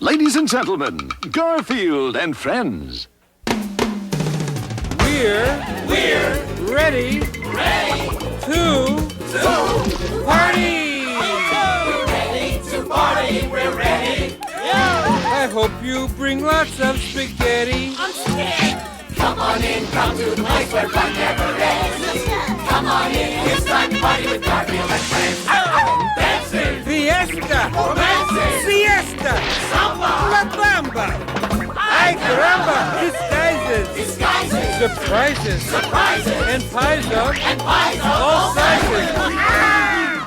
Ladies and gentlemen, Garfield and friends. We're ready to party! We're ready to party, we're ready. I hope you bring lots of spaghetti. I'm scared. Come on in, come to the place where fun never ends. Come on in, it's time to party with Garfield and friends. Dancing, Fiesta! romancing, Siesta! samba, La Bamba! Ay caramba! Disguises! Surprises! And pies of all sizes!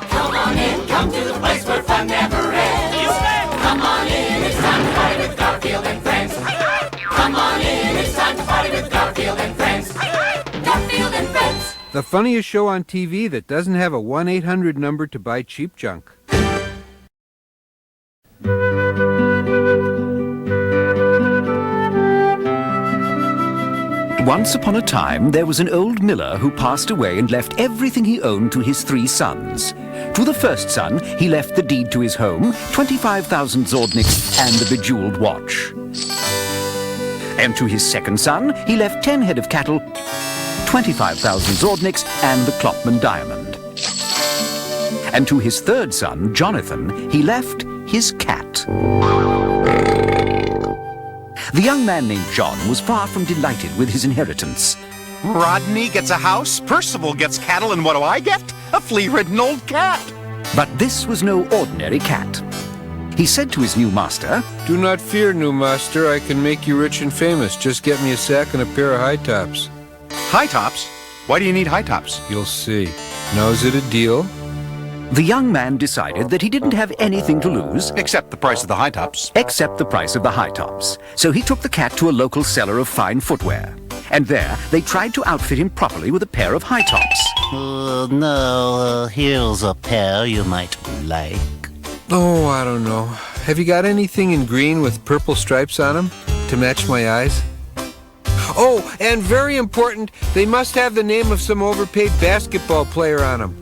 Come on in, come to the place where fun never ends. Come on in, it's time to party with Garfield and friends. Come on in, it's time to party with Garfield and friends. Garfield and friends. The funniest show on TV that doesn't have a 1-800 number to buy cheap junk. Once upon a time, there was an old miller who passed away and left everything he owned to his 3 sons. To the first son, he left the deed to his home, 25,000 Zordniks, and the bejeweled watch. And to his second son, he left 10 head of cattle, 25,000 Zordniks, and the Klopman diamond. And to his third son, Jonathan, he left his cat. The young man named John was far from delighted with his inheritance. Rodney gets a house, Percival gets cattle, and what do I get? A flea-ridden old cat. But this was no ordinary cat. He said to his new master, Do not fear, new master. I can make you rich and famous. Just get me a sack and a pair of high tops. High tops? Why do you need high tops? You'll see. Now is it a deal? The young man decided that he didn't have anything to lose Except the price of the high tops. except the price of the high tops. So he took the cat to a local seller of fine footwear. And there, they tried to outfit him properly with a pair of high tops. No, here's a pair you might like. Oh, I don't know. Have you got anything in green with purple stripes on them to match my eyes? Oh, and very important, they must have the name of some overpaid basketball player on them.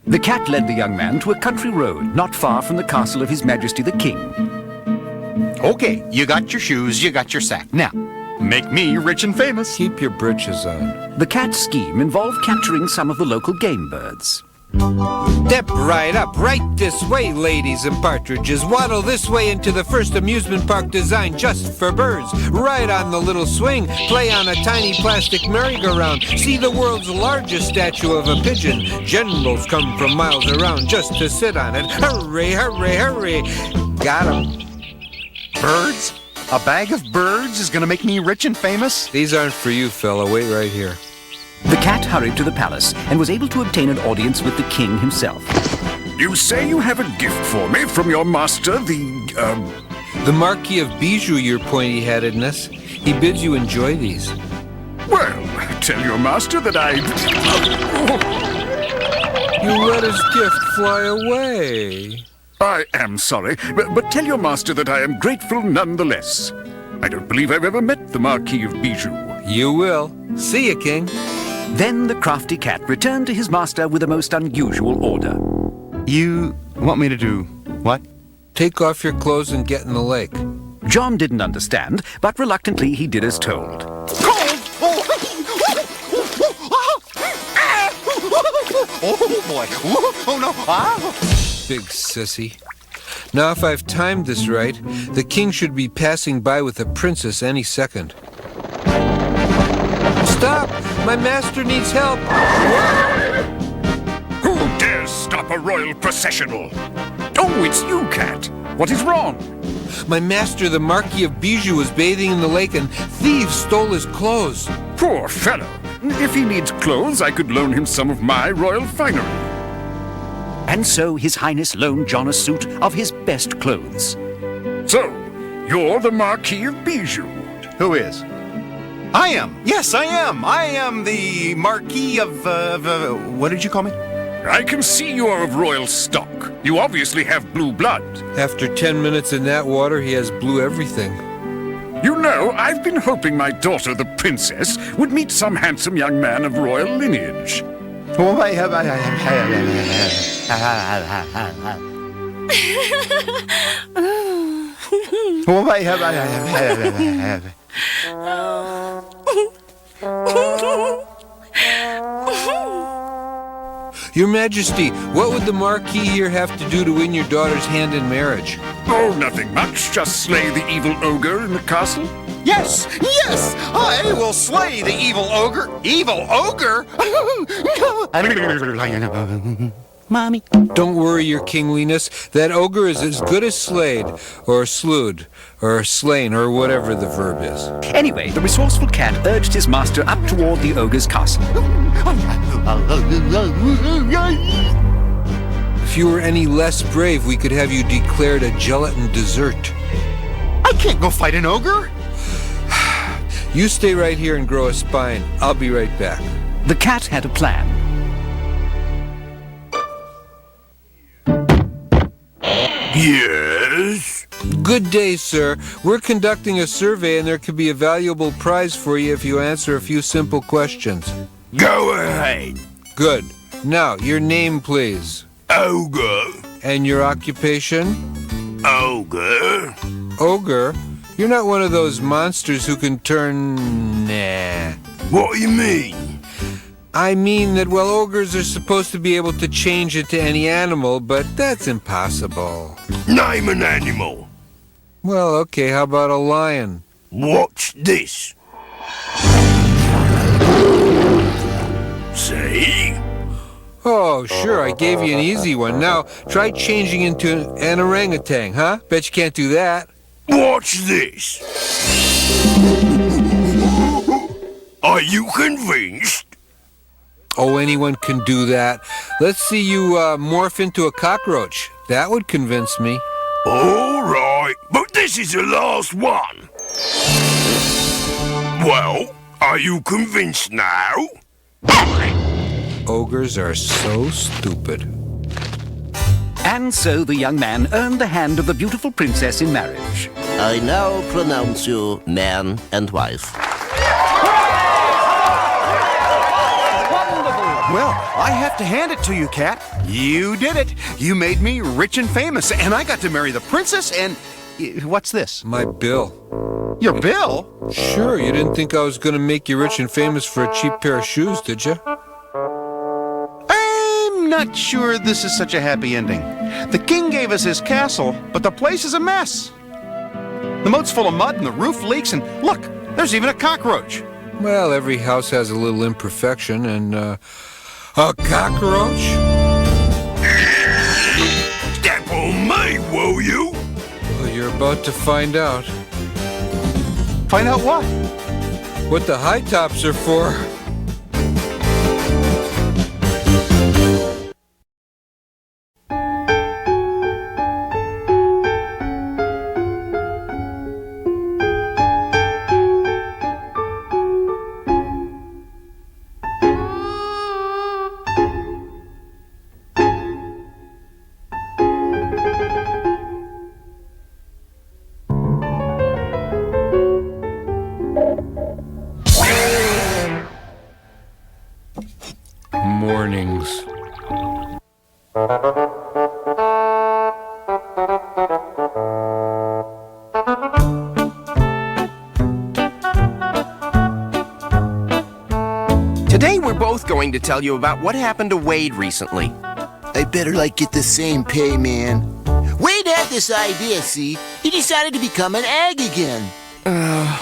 The cat led the young man to a country road not far from the castle of His Majesty the King. Okay, you got your shoes, you got your sack. Now, make me rich and famous. Keep your britches on. The cat's scheme involved capturing some of the local game birds. Step right up, right this way, ladies and partridges. Waddle this way into the first amusement park designed just for birds. Ride on the little swing, play on a tiny plastic merry-go-round. See the world's largest statue of a pigeon. Generals come from miles around just to sit on it. Hurry, hurry, hurry. Got 'em. Birds? A bag of birds is gonna make me rich and famous? These aren't for you, fella. Wait right here. The cat hurried to the palace and was able to obtain an audience with the king himself. You say you have a gift for me from your master, the Marquis of Bijou, your pointy-headedness. He bids you enjoy these. Well, tell your master that You let his gift fly away. I am sorry, but tell your master that I am grateful nonetheless. I don't believe I've ever met the Marquis of Bijou. You will. See ya, King. Then the crafty cat returned to his master with a most unusual order. You want me to do what? Take off your clothes and get in the lake. John didn't understand, but reluctantly he did as told. Cold! Oh boy! Oh no! Big sissy. Now, if I've timed this right, the king should be passing by with a princess any second. Stop! My master needs help! Who dares stop a royal processional? Oh, it's you, cat. What is wrong? My master, the Marquis of Bijou, was bathing in the lake and thieves stole his clothes. Poor fellow. If he needs clothes, I could loan him some of my royal finery. And so His Highness loaned John a suit of his best clothes. So, you're the Marquis of Bijou. Who is? I am. Yes, I am. I am the Marquis of, what did you call me? I can see you are of royal stock. You obviously have blue blood. After 10 minutes in that water, he has blue everything. You know, I've been hoping my daughter, the princess, would meet some handsome young man of royal lineage. Your Majesty, what would the Marquis here have to do to win your daughter's hand in marriage? Oh, nothing much. Just slay the evil ogre in the castle. Yes, yes, I will slay the evil ogre. Evil ogre? Mommy. Don't worry, your kingliness. That ogre is as good as slayed, or slewed, or slain, or whatever the verb is. Anyway, the resourceful cat urged his master up toward the ogre's castle. If you were any less brave, we could have you declared a gelatin dessert. I can't go fight an ogre. You stay right here and grow a spine. I'll be right back. The cat had a plan. Yes? Good day, sir. We're conducting a survey and there could be a valuable prize for you if you answer a few simple questions. Go ahead. Good. Now, your name, please. Ogre. And your occupation? Ogre. Ogre? You're not one of those monsters who can turn... Nah. What do you mean? I mean that, well, ogres are supposed to be able to change into any animal, but that's impossible. Name an animal. Well, okay, how about a lion? Watch this. See? Oh, sure, I gave you an easy one. Now, try changing into an orangutan, huh? Bet you can't do that. Watch this. Are you convinced? Oh, anyone can do that. Let's see you morph into a cockroach. That would convince me. All right, but this is the last one. Well, are you convinced now? Ogres are so stupid. And so the young man earned the hand of the beautiful princess in marriage. I now pronounce you man and wife. Well, I have to hand it to you, Cat. You did it. You made me rich and famous, and I got to marry the princess and... What's this? My bill. Your bill? Sure, you didn't think I was going to make you rich and famous for a cheap pair of shoes, did you? I'm not sure this is such a happy ending. The king gave us his castle, but the place is a mess. The moat's full of mud and the roof leaks, and look, there's even a cockroach. Well, every house has a little imperfection, and, a cockroach? Step on me, will you? Well, you're about to find out. Find out what? What the high tops are for. Mornings. Today we're both going to tell you about what happened to Wade recently. I better get the same pay, man. Wade had this idea, see? He decided to become an egg again.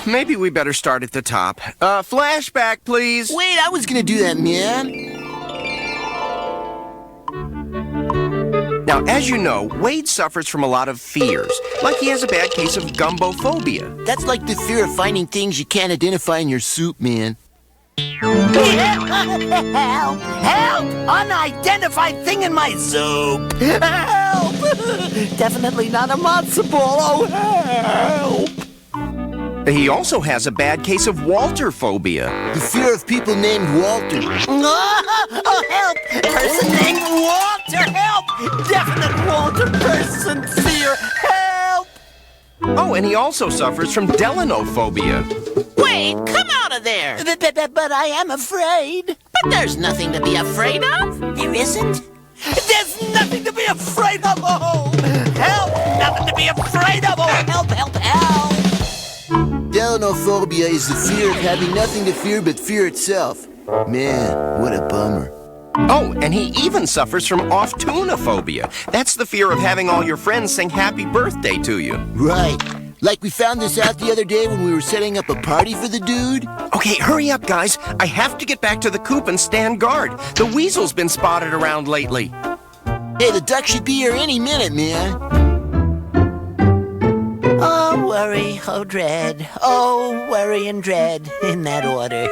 Maybe we better start at the top. Flashback, please. Wait, I was gonna do that, man. Now, as you know, Wade suffers from a lot of fears. Like he has a bad case of gumbophobia. That's like the fear of finding things you can't identify in your soup, man. Help! Help! Unidentified thing in my soup! Help! Definitely not a matzo ball. Oh, help! He also has a bad case of Walter-phobia. The fear of people named Walter. Oh, help! Person named Walter! Help! Definite Walter person fear! Help! Oh, and he also suffers from Delanophobia. Wait, come out of there! But I am afraid. But there's nothing to be afraid of. There isn't? There's nothing to be afraid of! Oh! to be afraid of. Oh, help, help, help! Delanophobia is the fear of having nothing to fear but fear itself. Man, what a bummer. Oh, and he even suffers from off-tunophobia. That's the fear of having all your friends sing happy birthday to you. Right. Like we found this out the other day when we were setting up a party for the dude. Okay, hurry up, guys. I have to get back to the coop and stand guard. The weasel's been spotted around lately. Hey, the duck should be here any minute, man. Oh, worry, oh, dread. Oh, worry and dread, in that order.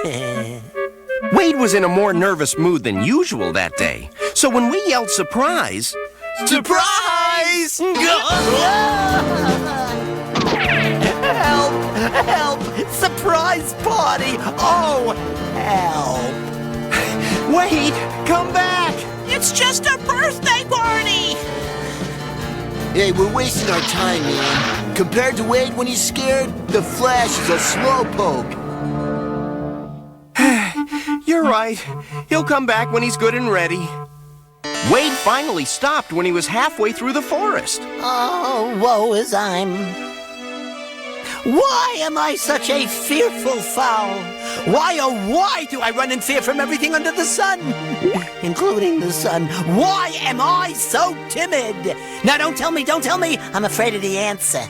Wade was in a more nervous mood than usual that day. So when we yelled surprise... Surprise! Help! Help! Surprise party! Oh, help! Wade, come back! It's just a birthday party! Hey, we're wasting our time, man. Compared to Wade when he's scared, the Flash is a slowpoke. You're right. He'll come back when he's good and ready. Wade finally stopped when he was halfway through the forest. Oh, woe is I'm. Why am I such a fearful fowl? Why, oh, why do I run in fear from everything under the sun? Including the sun. Why am I so timid? Now, don't tell me. I'm afraid of the answer.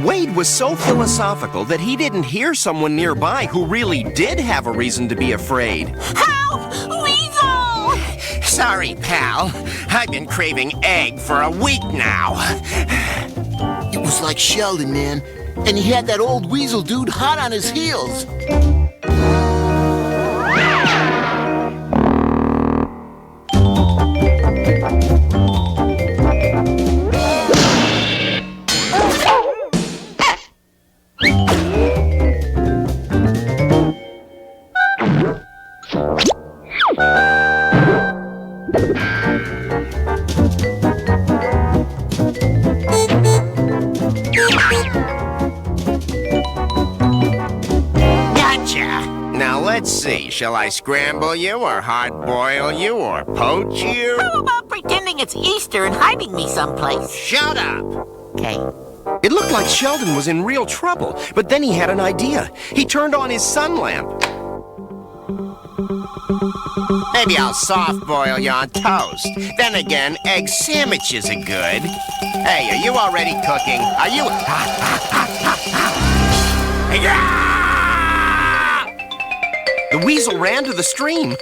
Wade was so philosophical that he didn't hear someone nearby who really did have a reason to be afraid. Help! Weasel! Sorry, pal. I've been craving egg for a week now. It was like Sheldon, man. And he had that old weasel dude hot on his heels. Let's see, shall I scramble you or hard-boil you or poach you? How about pretending it's Easter and hiding me someplace? Shut up! Okay. It looked like Sheldon was in real trouble, but then he had an idea. He turned on his sun lamp. Maybe I'll soft-boil you on toast. Then again, egg sandwiches are good. Hey, are you already cooking? Are you... The weasel ran to the stream,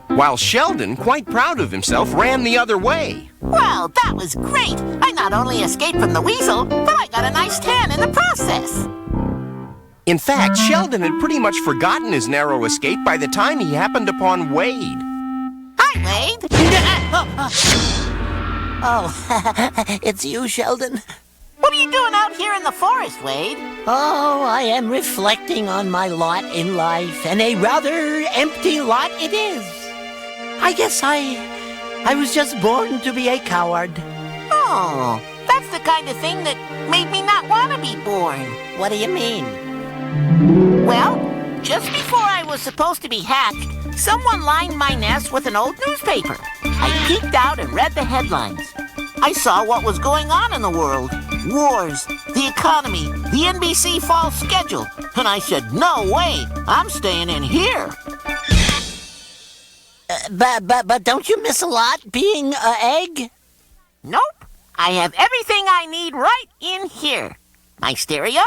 while Sheldon, quite proud of himself, ran the other way. Well, that was great. I not only escaped from the weasel, but I got a nice tan in the process. In fact, Sheldon had pretty much forgotten his narrow escape by the time he happened upon Wade. Hi, Wade. Oh, it's you, Sheldon. What are you doing out here in the forest, Wade? Oh, I am reflecting on my lot in life, and a rather empty lot it is. I guess I was just born to be a coward. Oh, that's the kind of thing that made me not want to be born. What do you mean? Well, just before I was supposed to be hatched, someone lined my nest with an old newspaper. I peeked out and read the headlines. I saw what was going on in the world. Wars, the economy, the NBC fall schedule. And I said, no way, I'm staying in here. But don't you miss a lot being an egg? Nope. I have everything I need right in here. My stereo,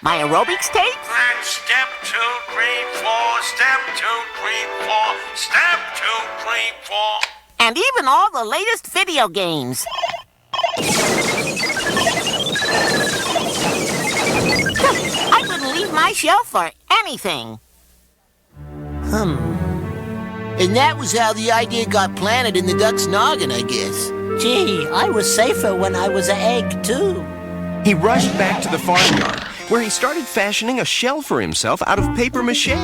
my aerobics tape, and step 2, 3, 4, step 2, 3, 4, step 2, 3, 4. and even all the latest video games. I wouldn't leave my shelf for anything. And that was how the idea got planted in the duck's noggin, I guess. Gee, I was safer when I was an egg, too. He rushed back to the farmyard, where he started fashioning a shell for himself out of paper mache.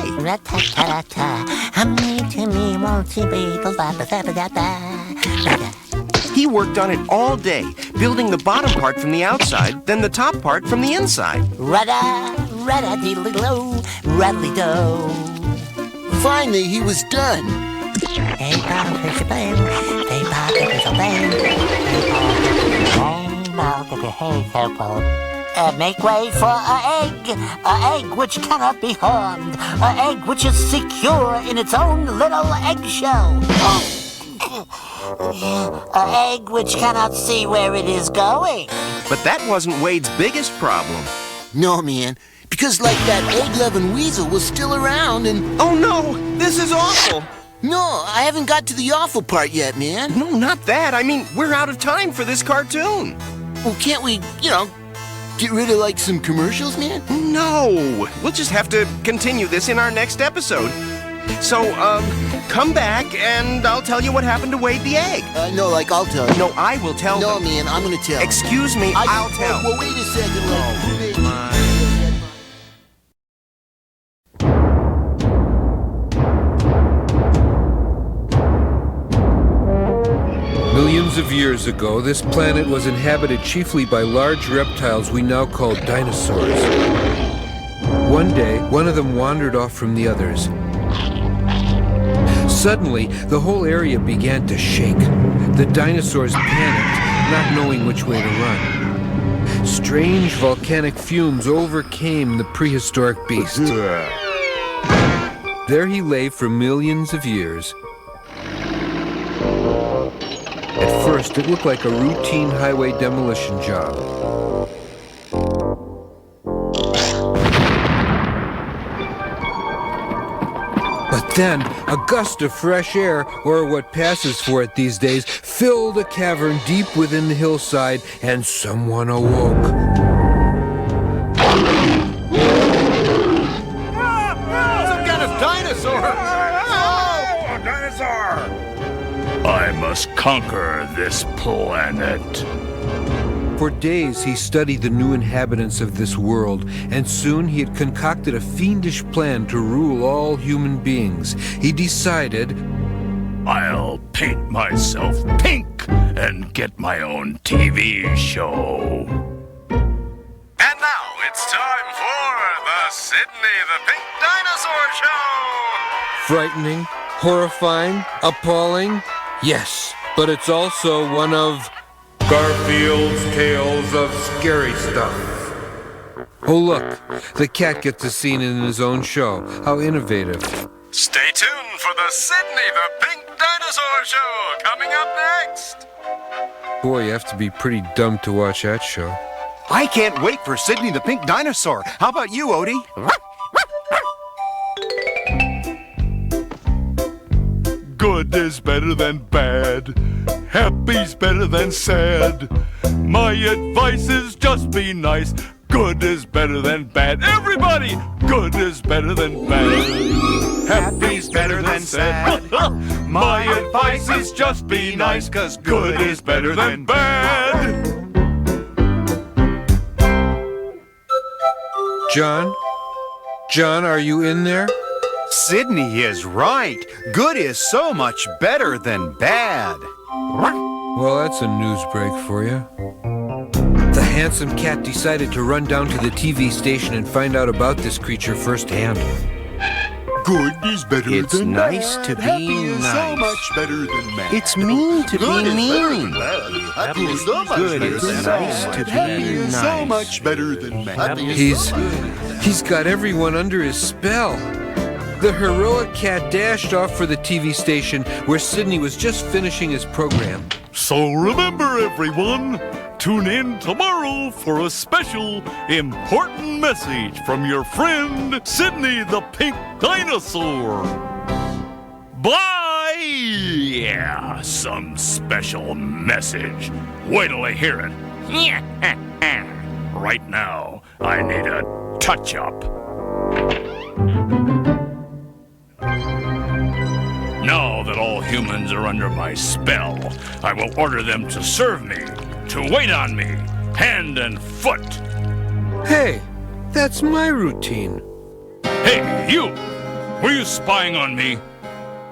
He worked on it all day, building the bottom part from the outside, then the top part from the inside. Rada-dee-dee-do, raddly-do. Finally, he was done. Make way for an egg which cannot be harmed, an egg which is secure in its own little eggshell. An egg which cannot see where it is going. But that wasn't Wade's biggest problem. No, man, because like that egg-loving weasel was still around and... Oh no, this is awful. No, I haven't got to the awful part yet, man. No, not that. I mean, we're out of time for this cartoon. Well, can't we, get rid of like some commercials, man? No, we'll just have to continue this in our next episode. So, come back and I'll tell you what happened to Wade the egg. No, like I'll tell you. No, I will tell No, them. man, I'm gonna tell. Excuse me, I'll tell. Well, wait a second. Millions of years ago, this planet was inhabited chiefly by large reptiles we now call dinosaurs. One day, one of them wandered off from the others. Suddenly, the whole area began to shake. The dinosaurs panicked, not knowing which way to run. Strange volcanic fumes overcame the prehistoric beast. There he lay for millions of years. At first, it looked like a routine highway demolition job. But then, a gust of fresh air, or what passes for it these days, filled a cavern deep within the hillside, and someone awoke. Some kind of dinosaur! Oh, a dinosaur! I must conquer this planet. For days he studied the new inhabitants of this world, and soon he had concocted a fiendish plan to rule all human beings. He decided, I'll paint myself pink and get my own TV show. And now it's time for the Sidney the Pink Dinosaur Show! frightening, horrifying, appalling, yes, but it's also one of Garfield's Tales of Scary Stuff. Oh look, the cat gets a scene in his own show. How innovative. Stay tuned for the Sidney the Pink Dinosaur Show coming up next. Boy, you have to be pretty dumb to watch that show. I can't wait for Sidney the Pink Dinosaur. How about you, Odie? Good is better than bad. Happy's better than sad. My advice is just be nice. Good is better than bad. Everybody! Good is better than bad. Happy's better than sad. My advice is just be nice, 'cause good is better than bad. John? John, are you in there? Sidney is right. Good is so much better than bad. Well, that's a news break for you. The handsome cat decided to run down to the TV station and find out about this creature firsthand. Good is better It's than nice bad. to be Happy is so nice. much better than mad. It's mean to Good be is better than mean. bad. Happy is so much Good better is than nice bad. to be Happy is so nice. much better than mad. Happy is He's got everyone under his spell. The heroic cat dashed off for the TV station where Sidney was just finishing his program. So remember, everyone, tune in tomorrow for a special important message from your friend Sidney the Pink Dinosaur. Bye! Yeah, some special message. Wait till I hear it. Right now, I need a touch-up. Now that all humans are under my spell, I will order them to serve me, to wait on me, hand and foot. Hey, that's my routine. Hey, you! Were you spying on me?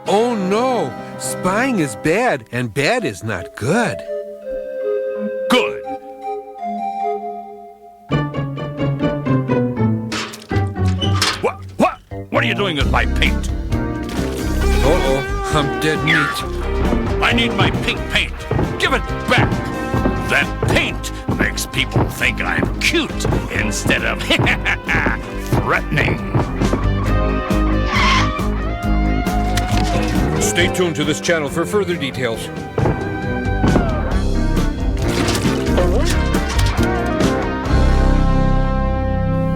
Oh no, spying is bad, and bad is not good. Good. What are you doing with my paint? Uh-oh. hump dead meat. I need my pink paint. Give it back. That paint makes people think I'm cute instead of threatening. Stay tuned to this channel for further details.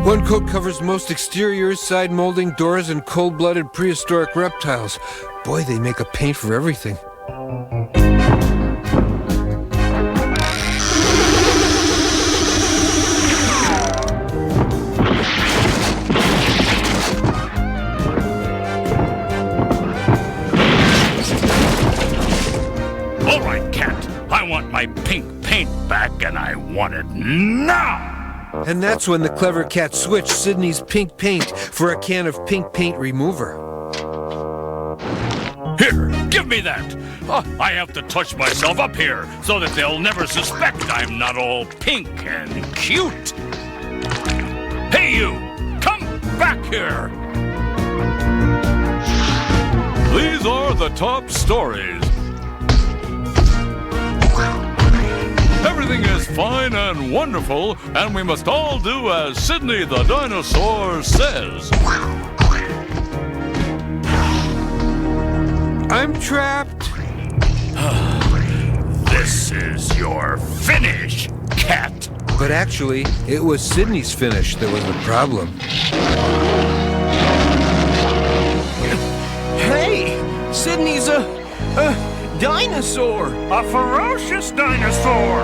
One coat covers most exteriors, side molding, doors, and cold-blooded prehistoric reptiles. Boy, they make a paint for everything. All right, cat. I want my pink paint back, and I want it now! And that's when the clever cat switched Sidney's pink paint for a can of pink paint remover. Here, give me that! I have to touch myself up here so that they'll never suspect I'm not all pink and cute. Hey, you! Come back here! These are the top stories. Everything is fine and wonderful, and we must all do as Sidney the dinosaur says. I'm trapped. This is your finish, cat. But actually, it was Sidney's finish that was the problem. Hey! Sidney's a dinosaur! A ferocious dinosaur!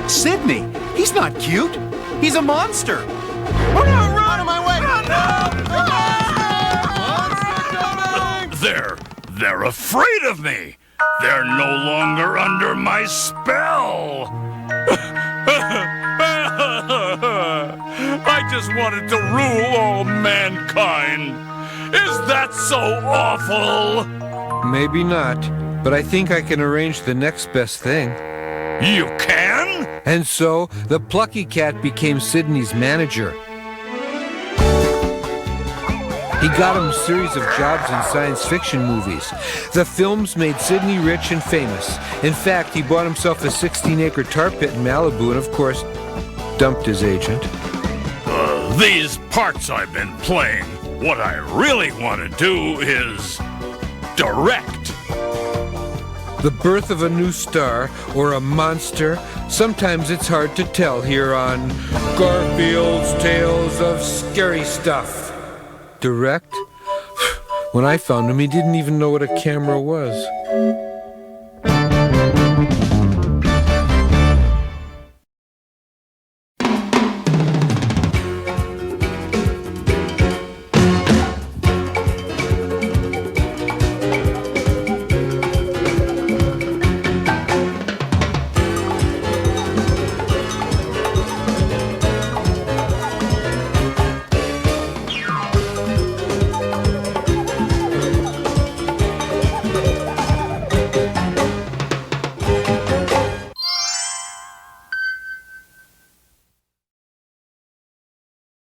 Sidney, he's not cute. He's a monster. Run out of my way! They're afraid of me. They're no longer under my spell. I just wanted to rule all mankind. Is that so awful? Maybe not, but I think I can arrange the next best thing. You can? And so, the plucky cat became Sidney's manager. He got him a series of jobs in science fiction movies. The films made Sidney rich and famous. In fact, he bought himself a 16-acre tar pit in Malibu and, of course, dumped his agent. These parts I've been playing, what I really want to do is direct. The birth of a new star or a monster, sometimes it's hard to tell here on Garfield's Tales of Scary Stuff. Direct? When I found him, he didn't even know what a camera was.